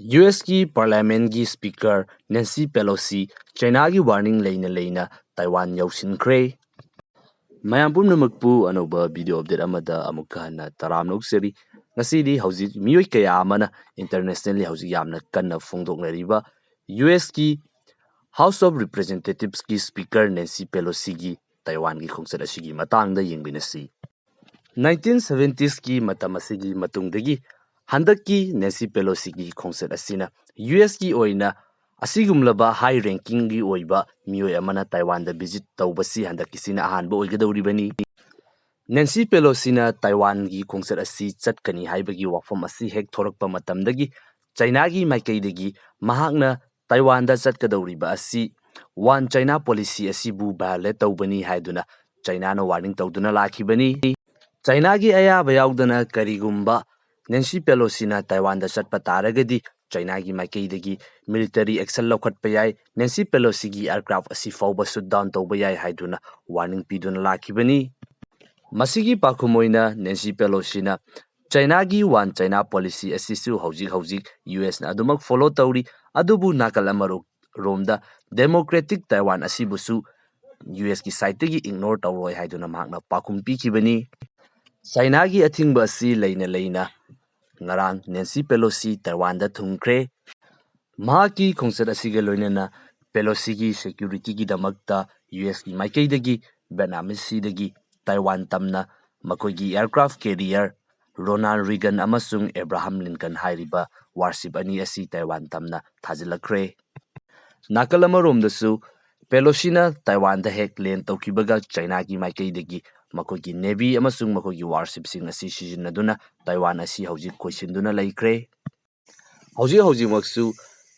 US की parliament की speaker Nancy Pelosi China की वार्निंग लेना ताइवान यौसिनख्रे मयाम पुनमकपु अनोबा वीडियो अपडेट अमदा अमुक्का हन्ना तरामनोक्सरी ngасidi hauzik miyoi kaya amana internationally hauzik yamna kanna phongdoknariba US की House of Representatives की speaker Nancy Pelosi की Taiwan की खोंगसत असिगी मतंगदा यंगबिनसी 1970s की मतम असिगी मतुंगदगी हंदकी नेंसी पेलोसी की खोंगसत असिना US की ओइना असिगुमलबा हाई रैंकिंग की ओइबा मियोय अमना ताइवान दा विजिट तौबसी हंदकिसिना अहानबा ओइगदौरिबनी नेंसी पेलोसीना ताइवान की खोंगसत असी चटकनी हाइबगी वाफम असी हेक थोरकपा मतमदगी चाइना की माइकैदगी महाकना ताइवान दा चटकदौरिबा असी वन चाइना पॉलिसी असिबु वायलेट तौबनी हाइदुना चाइना ना वार्निंग तौदुना लाखिबनी चाइना की अयाबा याउदना करिगुम्बा नेंसी पेलोसीना ताइवान दा चटपा तारगदी चाइना की माइकैदगी मिलिटरी एक्शन लौखटपा याय नेंसी पेलोसी की एयरक्राफ्ट असी फाउबा शूट डाउन तौबा याय हाइदुना वार्निंग पीदुना लाखिबनी मसिगी पाखुमोइना नेंसी पेलोसीना चाइना की वन चाइना पॉलिसी असिसु हौजिक US ना अदुमक फॉलो तौरी अदुबु नाकल अमरोमदा डेमोक्रेटिक ताइवान असिबुसु US की साइड की इग्नोर तौरोय हाइदुना महाकना पाखुम पीखिबनी चाइना की अथिंगबा असि लेना ngarang नेंसी पेलोसी ताइवान दा थुंख्रे महाकी खोंगसत असिगे लोइनना पेलोसी की सिक्योरिटी की दमकता US की माइकैदगी बेनामिसीदगी ताइवान तमना मखोगी एयरक्राफ्ट कैरियर रोनाल्ड रीगन अमसुंग एब्राहम लिंकन हाइरिबा वारशिप अनि असि ताइवान तमना थाजिलख्रे नाकल अमरोमदसु पेलोसीना ताइवान दा हेक लैंड तौखिबगा चाइना की माइकैदगी मखोगी नेवी अमसुंग मखोगी वारशिप सिंग असि सिजिनदुना ताइवान असि हौजिक कोइसिनदुना लैख्रे हौजिक मक्सु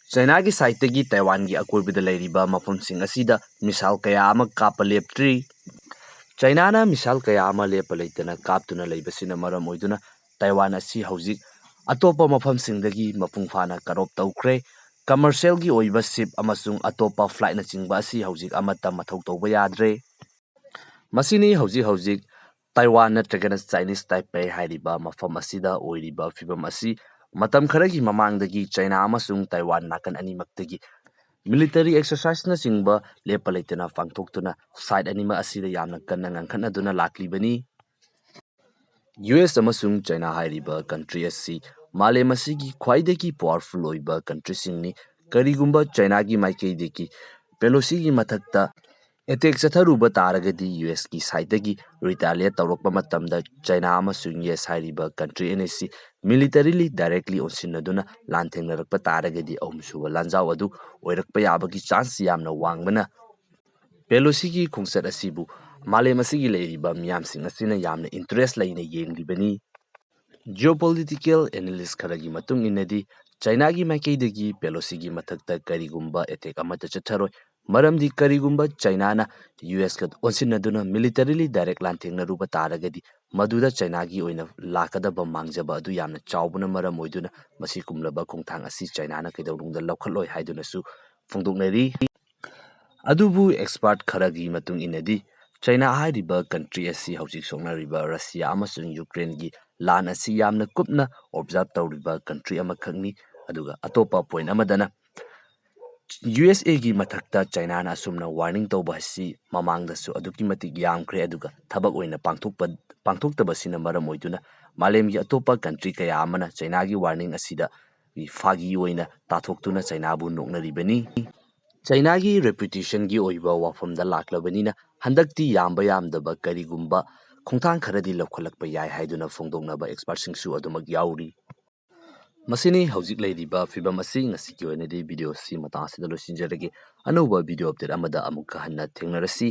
चाइना की साइडगी ताइवान की अकोइबदा लैरिबा मफमसिंग असिदा मिसाइल कया अमा कापा लेप्ट्री चाइना ना मिसाइल कया अमा लेपा लैतना कापतुना लैबसिना मरम ओइदुना ताइवान असि हौजिक अतोपा मफमसिंगदगी मपुंग फाना करॉप तौख्रे कमर्शियल की ओइबा शिप अमसुंग अतोपा फ्लाइट ना चिंगबा असि हौजिक अमता मथौ तौबा याद्रे मसिनी हौजिक ताइवान नत्रगना चाइनीज ताइपे हाइरिबा मफम असिदा ओइरिबा फिबम असि मतम खरगी ममांगदगी चाइना अमसुंग ताइवान नाकन अनिमक्तगी मिलिटरी एक्सरसाइज ना चिंगबा लेपा लैतना पांगथोक्तुना साइड अनिमा असिदा यामना कन्ना ngangkhatnaduna लाक्लिबनी US अमसुंग चाइना हाइरिबा कंट्री असि मालेम असिगी ख्वाइदगी पावरफुल ओइबा कंट्री सिंगनी करिगुम्बा चाइना की माइकैदगी पेलोसी की मथक्ता एटेक चथरुबा तारगदी US की साइडगी रिटालिएट तौरकपा मतमदा चाइना अमसुंग US हाइरिबा कंट्री एनएसी मिलिटरीली डायरेक्टली ओनसिनदुना लांथेंगनरकपा तारगदी अहुमसुबा लांजाव अदु ओइरकपा याबगी चांस यामना वांगबना पेलोसी की खोंगसत असिबु मालेम असिगी लेरिबा मियामसिंग असिना यामना इंटरेस्ट लैना येंग्लिबनी जियोपॉलिटिकल एनालिस्ट खरगी मतुंग इनदी चाइना की माइकैदगी पेलोसी की मथक्ता करिगुम्बा एटेक अमता चथरोय मरमदी करिगुम्बा चाइना ना US का ओनसिनदुना मिलिटरीली डायरेक्ट लांथेंगनरुबा तारगदी मदुदा चाइना की ओइना लाकदबा मांगजबा अदु यामना चावबना मरम ओइदुना मसि कुमलबा खोंथांग असि चाइना ना कैदौरुंगदा लौखलोय हाइदुनासु फोंदोकनरी अदुबु एक्सपर्ट खरगी मतुंग इनदी चाइना हाइरिबा कंट्री असि हौजिक सोंगनरिबा रशिया अमसुंग यूक्रेन की लान असि यामना कुपना ऑब्जर्व तौरिबा कंट्री अमखंगनी अदुगा अतोपा पॉइंट अमदना USA की मथक्ता चाइना ना असुमना वार्निंग तौबा असि ममांगदसु अदुकी मतिक यामख्रे अदुगा थबक ओइना पांगथोक्तबसिना मरम ओइदुना मालेमगी अतोपा कंट्री कया अमना चाइना की वार्निंग असिदा फागी ओइना ताथोक्तुना चाइनाबु नोकनरिबनी चाइना की रेपुटेशन की ओइबा वाफमदा लाक्लबनिना हंदक्ति यामबा यामदबा करिगुम्बा खोंथांग खरदी लौखलकपा याय हाइदुना फोंदोंनबा एक्सपर्टसिंगसु अदुमक याउरी मसिनी हौजिक लेरिबा फिबम असि ngasiकी ओइनदी वीडियो सि मता सिदा लोसिंजरगे अनौबा वीडियो अपडेट अमदा अमुक हन्ना थेंगनरसी।